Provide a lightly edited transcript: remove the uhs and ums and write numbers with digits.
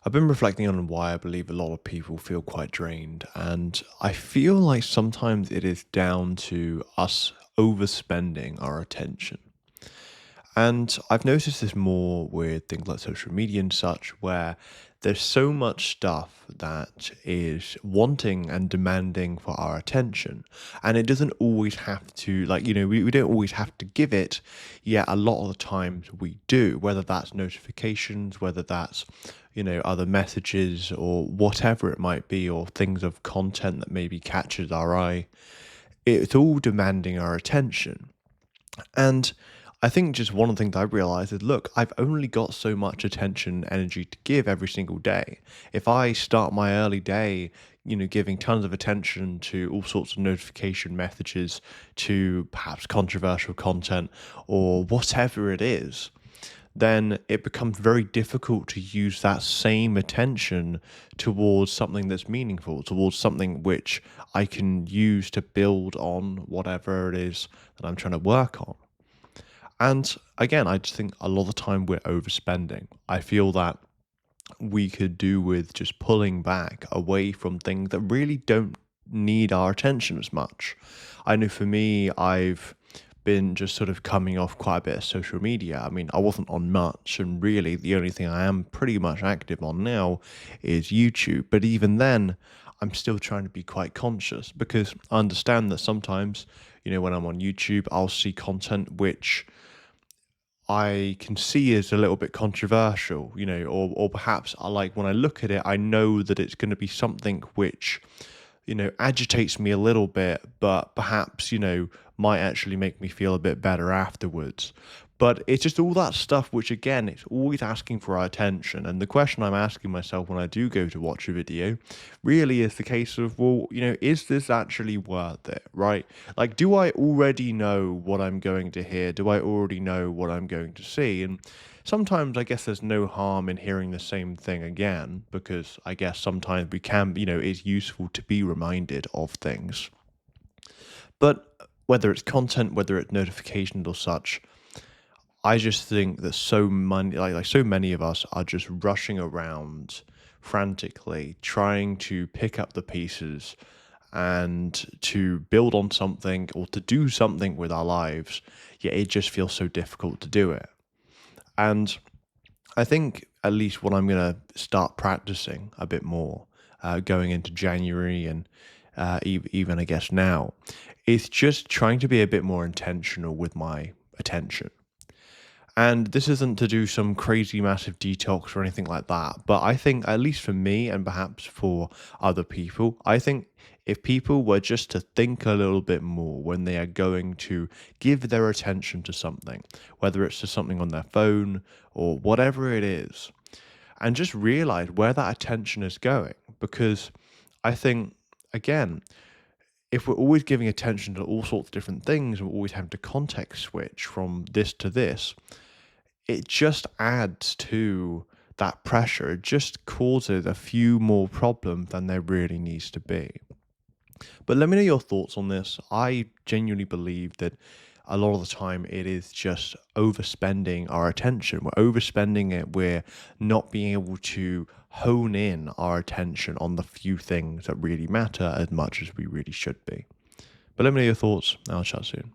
I've been reflecting on why I believe a lot of people feel quite drained, and I feel like sometimes it is down to us overspending our attention. And I've noticed this more with things like social media and such, where there's so much stuff that is wanting and demanding for our attention. And it doesn't always have to, we don't always have to give it, yet a lot of the times we do, whether that's notifications, whether that's, other messages or whatever it might be, or things of content that maybe catches our eye. It's all demanding our attention. And I think just one of the things I realized is look, I've only got so much attention and energy to give every single day. If I start my early day, giving tons of attention to all sorts of notification messages, to perhaps controversial content or whatever it is, then it becomes very difficult to use that same attention towards something that's meaningful, towards something which I can use to build on whatever it is that I'm trying to work on. And again, I just think a lot of the time we're overspending. I feel that we could do with just pulling back away from things that really don't need our attention as much. I know for me, I've been just sort of coming off quite a bit of social media. I mean, I wasn't on much, and really the only thing I am pretty much active on now is YouTube. But even then, I'm still trying to be quite conscious because I understand that sometimes, when I'm on YouTube, I'll see content which I can see is a little bit controversial, or perhaps I like when I look at it, I know that it's going to be something which, agitates me a little bit, but perhaps, might actually make me feel a bit better afterwards. But it's just all that stuff, which again, it's always asking for our attention. And the question I'm asking myself when I do go to watch a video really is the case of, well, is this actually worth it, right? Like, do I already know what I'm going to hear? Do I already know what I'm going to see? And sometimes I guess there's no harm in hearing the same thing again, because I guess sometimes we can, it's useful to be reminded of things. But whether it's content, whether it's notifications or such, I just think that so many of us are just rushing around frantically, trying to pick up the pieces and to build on something or to do something with our lives. Yet it just feels so difficult to do it. And I think at least what I'm going to start practicing a bit more going into January and even I guess now is just trying to be a bit more intentional with my attention. And this isn't to do some crazy massive detox or anything like that. But I think, at least for me and perhaps for other people, I think if people were just to think a little bit more when they are going to give their attention to something, whether it's to something on their phone or whatever it is, and just realize where that attention is going. Because I think, again, if we're always giving attention to all sorts of different things, and we're always having to context switch from this to this, it just adds to that pressure. It just causes a few more problems than there really needs to be. But let me know your thoughts on this. I genuinely believe that a lot of the time it is just overspending our attention. We're overspending it. We're not being able to hone in our attention on the few things that really matter as much as we really should be. But let me know your thoughts. I'll chat soon.